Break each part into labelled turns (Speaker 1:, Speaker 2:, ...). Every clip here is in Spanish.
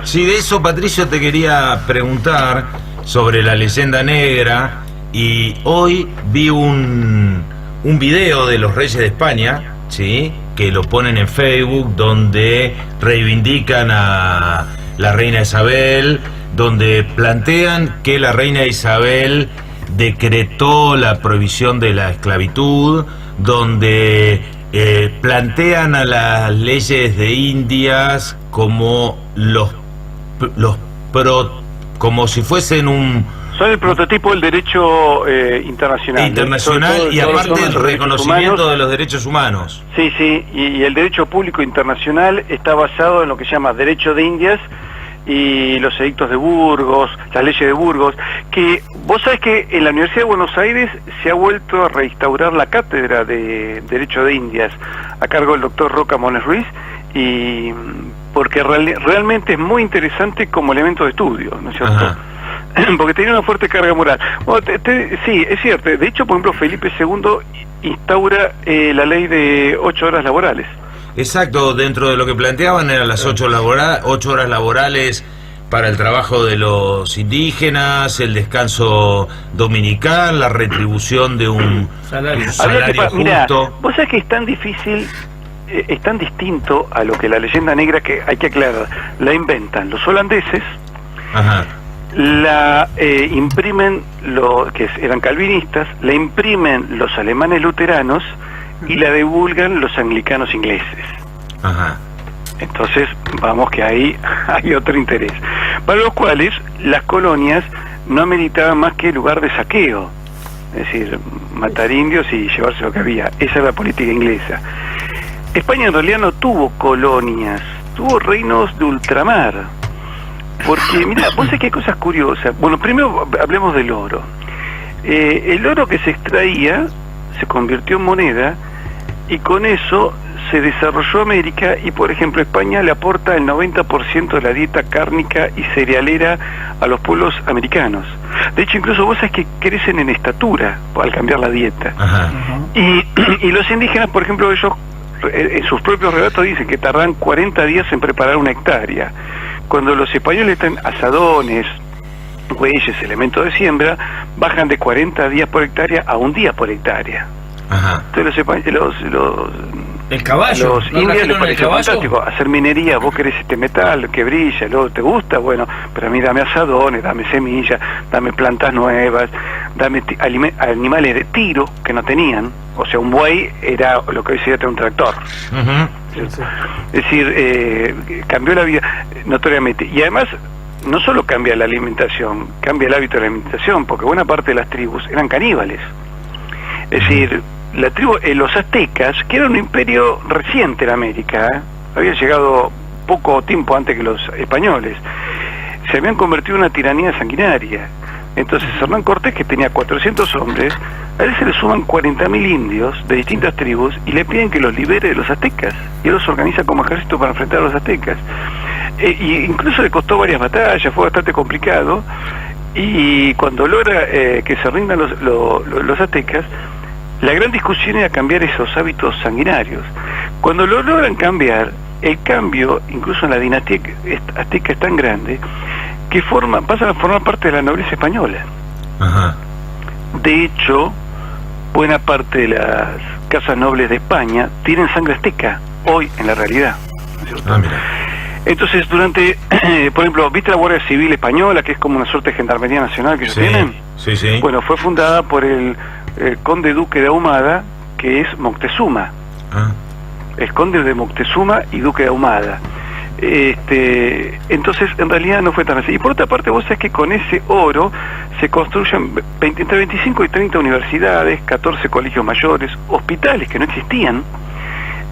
Speaker 1: Sí, de eso, Patricio, te quería preguntar sobre la leyenda negra. Y hoy vi un video de los Reyes de España, ¿sí?, que lo ponen en Facebook, donde reivindican a la reina Isabel, donde plantean que la reina Isabel decretó la prohibición de la esclavitud, donde plantean a las leyes de Indias como como si fuesen
Speaker 2: son el prototipo del derecho internacional.
Speaker 1: Y aparte el reconocimiento de los derechos humanos.
Speaker 2: Sí, y el derecho público internacional está basado en lo que se llama derecho de Indias y los edictos de Burgos, las leyes de Burgos, que vos sabés que en la Universidad de Buenos Aires se ha vuelto a reinstaurar la cátedra de Derecho de Indias a cargo del doctor Roca Mones Ruiz, y porque realmente es muy interesante como elemento de estudio, ¿no es cierto?
Speaker 1: Ajá.
Speaker 2: Porque tenía una fuerte carga moral. Bueno, sí, es cierto. De hecho, por ejemplo, Felipe II instaura la ley de 8 horas laborales.
Speaker 1: Exacto, dentro de lo que planteaban eran las 8 horas laborales para el trabajo de los indígenas, el descanso dominical, la retribución de un salario justo.
Speaker 2: Mirá, vos sabés que es tan difícil, es tan distinto a lo que la leyenda negra, que hay que aclarar, la inventan los holandeses.
Speaker 1: Ajá.
Speaker 2: La imprimen que eran calvinistas, la imprimen los alemanes luteranos y la divulgan los anglicanos ingleses. Ajá. Entonces, vamos que ahí hay otro interés, para los cuales las colonias no ameritaban más que lugar de saqueo, es decir, matar indios y llevarse lo que había. Esa es la política inglesa. España en realidad no tuvo colonias, tuvo reinos de ultramar. Porque, mira, vos sabés que hay cosas curiosas. Bueno, primero hablemos del oro. El oro que se extraía se convirtió en moneda, y con eso se desarrolló América, y por ejemplo España le aporta el 90% de la dieta cárnica y cerealera a los pueblos americanos. De hecho, incluso vos sabés que crecen en estatura al cambiar la dieta. Ajá. Y los indígenas, por ejemplo, ellos en sus propios relatos dicen que tardan 40 días en preparar una hectárea. Cuando los españoles están asadones, bueyes, elementos de siembra, bajan de 40 días por hectárea a un día por hectárea. Ajá. Entonces
Speaker 3: el caballo,
Speaker 2: los indios les pareció fantástico hacer minería. Vos querés este metal que brilla, luego te gusta, bueno, pero a mí dame asadones, dame semillas, dame plantas nuevas, dame animales de tiro que no tenían. O sea, un buey era lo que hoy sería un tractor. Uh-huh. Es decir, cambió la vida notoriamente. Y además, no solo cambia la alimentación, cambia el hábito de la alimentación, porque buena parte de las tribus eran caníbales. Es decir, la tribu, los aztecas, que era un imperio reciente en América, había llegado poco tiempo antes que los españoles, se habían convertido en una tiranía sanguinaria. Entonces Hernán Cortés, que tenía 400 hombres, a él se le suman 40.000 indios de distintas tribus y le piden que los libere de los aztecas, y él los organiza como ejército para enfrentar a los aztecas. Y incluso le costó varias batallas, fue bastante complicado, y cuando logra que se rindan los aztecas, la gran discusión era cambiar esos hábitos sanguinarios. Cuando lo logran cambiar, el cambio, incluso en la dinastía azteca, es tan grande que pasan a formar parte de la nobleza española. Ajá. De hecho, buena parte de las casas nobles de España tienen sangre azteca, hoy en la realidad, ¿no es cierto? Mira. Entonces, por ejemplo, ¿viste la Guardia Civil Española, que es como una suerte de gendarmería nacional que ellos tienen?
Speaker 1: Sí, sí.
Speaker 2: Bueno, fue fundada por el conde duque de Ahumada, que es Moctezuma. Ah. El conde de Moctezuma y duque de Ahumada. Entonces, en realidad no fue tan así. Y por otra parte, vos sabés que con ese oro se construyen entre 25 y 30 universidades, 14 colegios mayores, hospitales que no existían,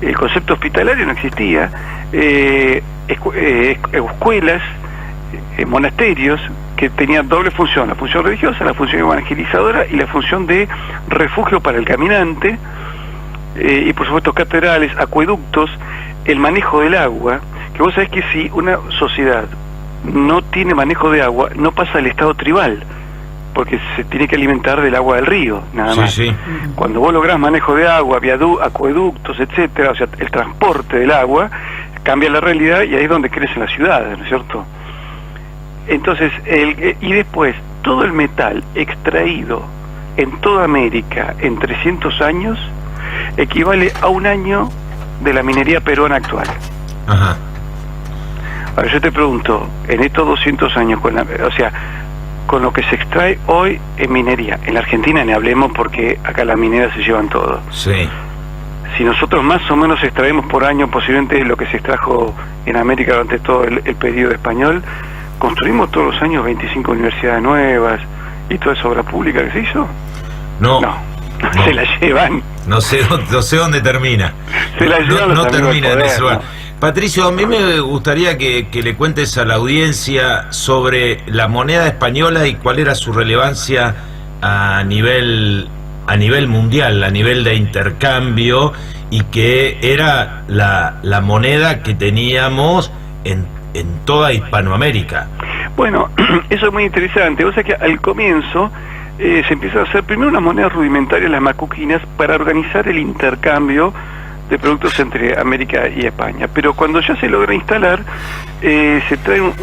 Speaker 2: el concepto hospitalario no existía, escuelas, monasterios, que tenían doble función, la función religiosa, la función evangelizadora y la función de refugio para el caminante, y por supuesto catedrales, acueductos, el manejo del agua, que vos sabés que si una sociedad no tiene manejo de agua, no pasa al estado tribal, porque se tiene que alimentar del agua del río, nada más. Sí. Cuando vos lográs manejo de agua, acueductos, etcétera, o sea, el transporte del agua, cambia la realidad y ahí es donde crecen las ciudades, ¿no es cierto? Entonces, y después, todo el metal extraído en toda América en 300 años equivale a un año de la minería peruana actual.
Speaker 1: Ajá.
Speaker 2: Ahora yo te pregunto, en estos 200 años, con lo que se extrae hoy en minería, en la Argentina ni hablemos porque acá las mineras se llevan todo.
Speaker 1: Sí.
Speaker 2: Si nosotros más o menos extraemos por año posiblemente lo que se extrajo en América durante todo el periodo español, construimos todos los años 25 universidades nuevas y toda esa obra pública que se hizo.
Speaker 1: No.
Speaker 2: Se la llevan.
Speaker 1: No sé dónde termina.
Speaker 2: Se la llevan
Speaker 1: no termina
Speaker 2: poder,
Speaker 1: en ese lugar.
Speaker 2: ¿no?
Speaker 1: Patricio, a mí me gustaría que le cuentes a la audiencia sobre la moneda española y cuál era su relevancia a nivel mundial, a nivel de intercambio, y que era la moneda que teníamos en toda Hispanoamérica.
Speaker 2: Bueno, eso es muy interesante. O sea que al comienzo se empieza a hacer primero unas monedas rudimentarias, las macuquinas, para organizar el intercambio de productos entre América y España. Pero cuando ya se logra instalar, se traen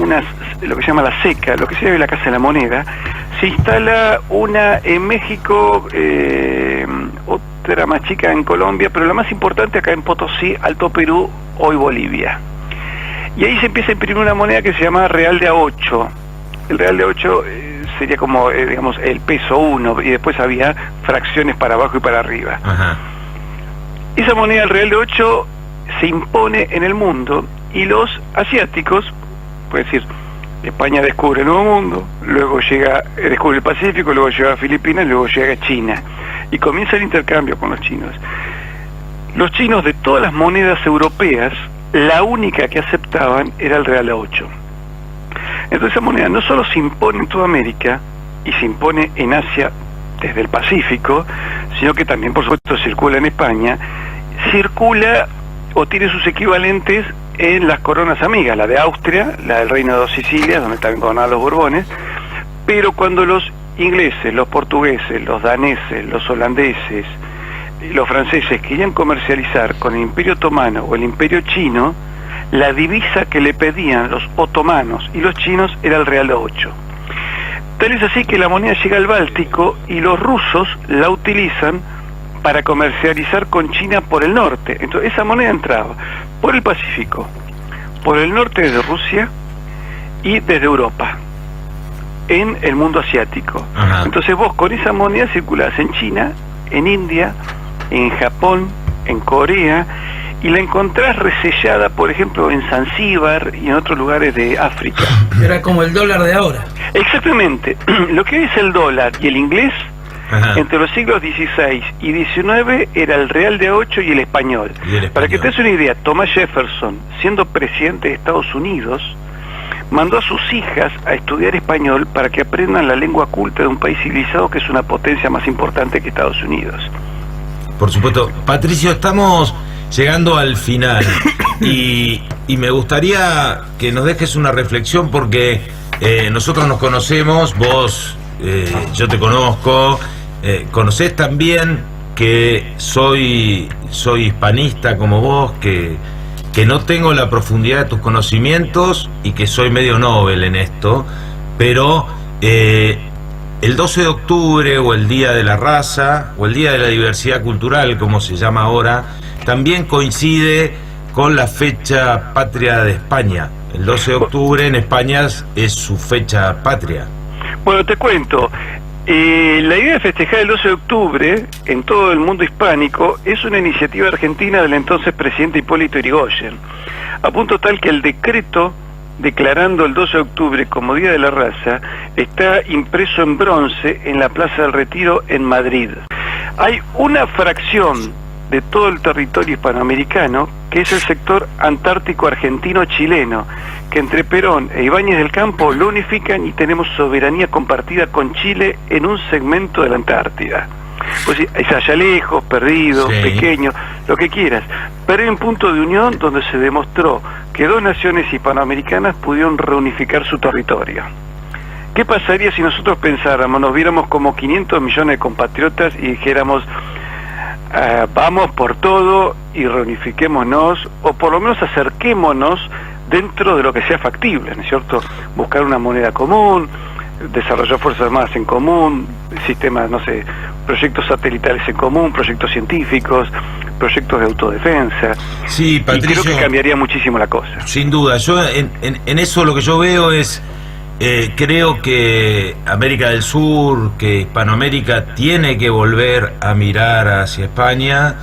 Speaker 2: lo que se llama la SECA, lo que se llama la Casa de la Moneda. Se instala una en México, otra más chica en Colombia, pero la más importante acá en Potosí, Alto Perú, hoy Bolivia. Y ahí se empieza a imprimir una moneda que se llama Real de A8. El Real de A8 sería como, digamos, el peso 1, y después había fracciones para abajo y para arriba.
Speaker 1: Ajá.
Speaker 2: Esa moneda, el Real de 8, se impone en el mundo, y los asiáticos, puede decir, España descubre el Nuevo Mundo, luego descubre el Pacífico, luego llega a Filipinas, luego llega a China, y comienza el intercambio con los chinos. Los chinos, de todas las monedas europeas, la única que aceptaban era el Real de 8. Entonces esa moneda no solo se impone en toda América, y se impone en Asia desde el Pacífico, sino que también, por supuesto, circula en España, circula o tiene sus equivalentes en las coronas amigas, la de Austria, la del Reino de dos Sicilias, donde estaban gobernados los Borbones. Pero cuando los ingleses, los portugueses, los daneses, los holandeses, los franceses querían comercializar con el Imperio Otomano o el Imperio Chino, la divisa que le pedían los otomanos y los chinos era el Real de 8. Tal es así que la moneda llega al Báltico y los rusos la utilizan para comercializar con China por el norte. Entonces esa moneda entraba por el Pacífico, por el norte desde Rusia y desde Europa, en el mundo asiático.
Speaker 1: Ajá.
Speaker 2: Entonces vos con esa moneda circulás en China, en India, en Japón, en Corea, y la encontrás resellada, por ejemplo, en Zanzíbar y en otros lugares de África.
Speaker 3: Era como el dólar de ahora.
Speaker 2: Exactamente. Lo que es el dólar y el inglés,
Speaker 1: Ajá.
Speaker 2: entre los siglos XVI y XIX, era el Real de 8 y el español. Para que te des una idea, Thomas Jefferson, siendo presidente de Estados Unidos, mandó a sus hijas a estudiar español para que aprendan la lengua culta de un país civilizado que es una potencia más importante que Estados Unidos.
Speaker 1: Por supuesto. Patricio, estamos llegando al final y me gustaría que nos dejes una reflexión, porque nosotros nos conocemos, vos, yo te conozco, conocés también que soy hispanista como vos, que no tengo la profundidad de tus conocimientos y que soy medio Nobel en esto, pero el 12 de octubre o el Día de la Raza o el Día de la Diversidad Cultural, como se llama ahora, también coincide con la fecha patria de España. El 12 de octubre en España es su fecha patria.
Speaker 2: Bueno, te cuento. La idea de festejar el 12 de octubre en todo el mundo hispánico es una iniciativa argentina del entonces presidente Hipólito Yrigoyen, a punto tal que el decreto declarando el 12 de octubre como Día de la Raza está impreso en bronce en la Plaza del Retiro en Madrid. Hay una fracción de todo el territorio hispanoamericano que es el sector antártico argentino-chileno, que entre Perón e Ibáñez del Campo lo unifican y tenemos soberanía compartida con Chile en un segmento de la Antártida. Pues es allá lejos, perdido, sí, pequeño, lo que quieras, pero hay un punto de unión donde se demostró que dos naciones hispanoamericanas pudieron reunificar su territorio. ¿Qué pasaría si nosotros pensáramos, nos viéramos como 500 millones de compatriotas y dijéramos: vamos por todo y reunifiquémonos, o por lo menos acerquémonos dentro de lo que sea factible, ¿no es cierto? Buscar una moneda común, desarrollar fuerzas armadas en común, sistemas, no sé, proyectos satelitales en común, proyectos científicos, proyectos de autodefensa.
Speaker 1: Sí, Patricio,
Speaker 2: y creo que cambiaría muchísimo la cosa.
Speaker 1: Sin duda, yo en eso lo que yo veo es, creo que América del Sur, que Hispanoamérica tiene que volver a mirar hacia España.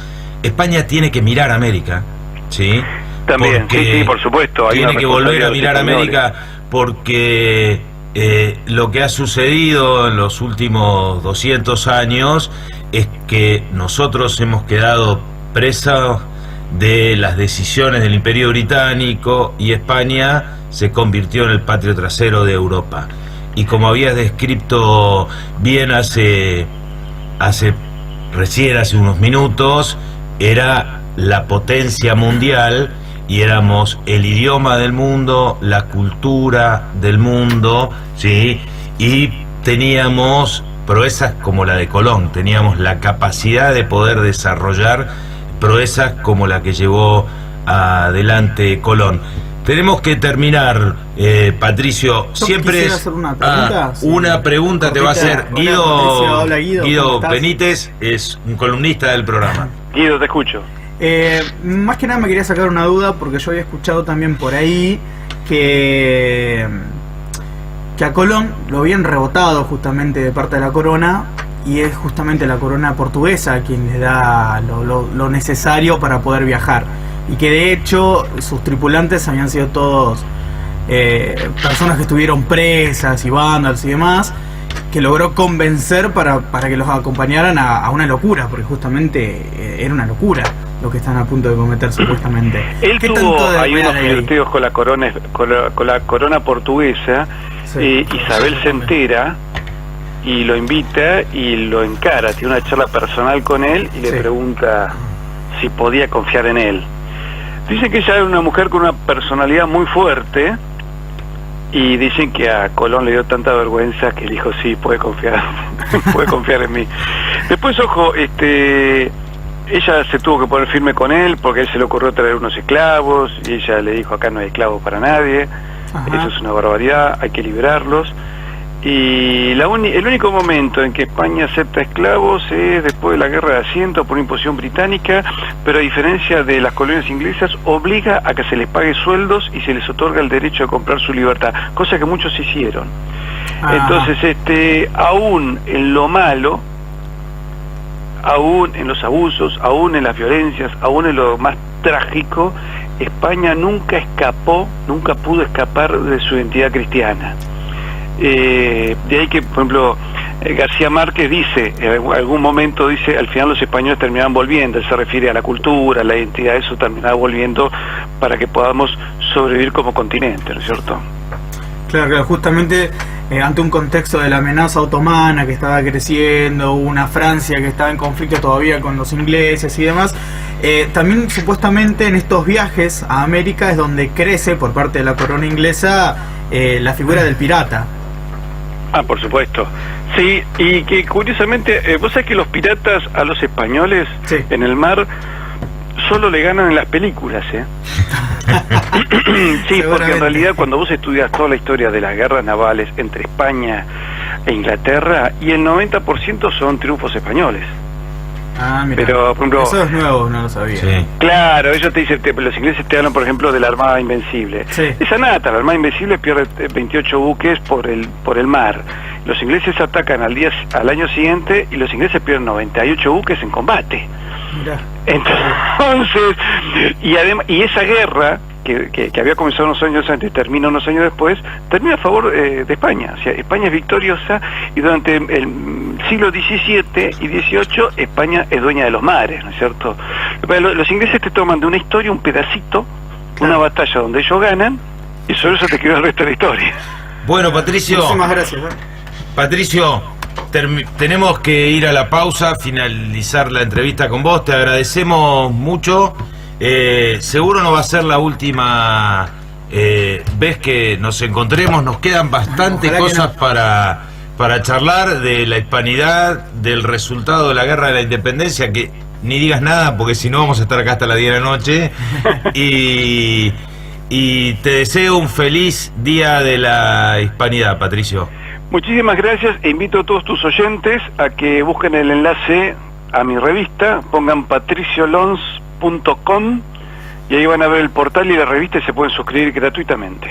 Speaker 1: España tiene que mirar a América, ¿sí?
Speaker 2: También, sí, por supuesto. Hay
Speaker 1: tiene que volver a mirar a América porque lo que ha sucedido en los últimos 200 años es que nosotros hemos quedado presos de las decisiones del Imperio Británico y España se convirtió en el patio trasero de Europa. Y como habías descrito bien recién hace unos minutos, era la potencia mundial y éramos el idioma del mundo, la cultura del mundo, ¿sí? Y teníamos proezas como la de Colón, teníamos la capacidad de poder desarrollar proezas como la que llevó adelante Colón. Tenemos que terminar, Patricio. Siempre es
Speaker 4: una pregunta.
Speaker 1: Una pregunta te va a hacer Guido Benítez, es un columnista del programa.
Speaker 2: Guido, te escucho.
Speaker 4: Más que nada me quería sacar una duda porque yo había escuchado también por ahí que a Colón lo habían rebotado justamente de parte de la corona, y es justamente la corona portuguesa quien le da lo necesario para poder viajar, y que de hecho sus tripulantes habían sido todos personas que estuvieron presas y vándalos y demás, que logró convencer para que los acompañaran a una locura, porque justamente era una locura lo que están a punto de cometer supuestamente.
Speaker 2: Él tuvo ahí unos flirteos con la corona portuguesa. Sí, Isabel se entera y lo invita y lo encara, tiene una charla personal con él y le pregunta si podía confiar en él. Dicen que ella era una mujer con una personalidad muy fuerte, y dicen que a Colón le dio tanta vergüenza que dijo sí, puede confiar puede confiar en mí. Después, ojo, ella se tuvo que poner firme con él porque a él se le ocurrió traer unos esclavos y ella le dijo acá no hay esclavos para nadie. Ajá. Eso es una barbaridad, hay que liberarlos. Y el único momento en que España acepta esclavos es después de la guerra de asiento por imposición británica, pero a diferencia de las colonias inglesas obliga a que se les pague sueldos y se les otorga el derecho a comprar su libertad, cosa que muchos hicieron. Entonces, aún en lo malo, aún en los abusos, aún en las violencias, aún en lo más trágico, España nunca pudo escapar de su identidad cristiana. De ahí que, por ejemplo, García Márquez dice, en algún momento dice, al final los españoles terminaban volviendo, él se refiere a la cultura, a la identidad, eso terminaba volviendo para que podamos sobrevivir como continente, ¿no es cierto?
Speaker 4: Claro, justamente ante un contexto de la amenaza otomana que estaba creciendo, una Francia que estaba en conflicto todavía con los ingleses y demás, también supuestamente en estos viajes a América es donde crece por parte de la corona inglesa la figura del pirata.
Speaker 2: Por supuesto. Sí, y que curiosamente, vos sabés que los piratas a los españoles en el mar solo le ganan en las películas, Sí, porque en realidad cuando vos estudias toda la historia de las guerras navales entre España e Inglaterra, y el 90% son triunfos españoles.
Speaker 4: Mira,
Speaker 2: pero por ejemplo,
Speaker 4: eso es nuevo, no lo sabía.
Speaker 2: Sí. Claro, ellos te dicen, los ingleses te hablan, por ejemplo, de la Armada Invencible. Esa nata, la Armada Invencible pierde 28 buques por el mar. Los ingleses atacan al año siguiente y los ingleses pierden 98 buques en combate.
Speaker 4: Mirá.
Speaker 2: Entonces, y esa guerra que había comenzado unos años antes, termina unos años después, termina a favor de España. O sea, España es victoriosa, y durante el siglo XVII y XVIII España es dueña de los mares, ¿no es cierto? Los ingleses te toman de una historia un pedacito, una batalla donde ellos ganan, y sobre eso te quedó el resto de la historia.
Speaker 1: Bueno, Patricio,
Speaker 4: muchísimas gracias.
Speaker 1: Patricio, tenemos que ir a la pausa, finalizar la entrevista con vos. Te agradecemos mucho. Seguro no va a ser la última vez que nos encontremos. Nos quedan bastantes cosas para charlar de la hispanidad, del resultado de la guerra de la independencia, que ni digas nada, porque si no vamos a estar acá hasta las 10 de la noche. Y te deseo un feliz Día de la Hispanidad, Patricio.
Speaker 2: Muchísimas gracias e invito a todos tus oyentes a que busquen el enlace a mi revista, pongan patriciolons.com y ahí van a ver el portal y la revista y se pueden suscribir gratuitamente.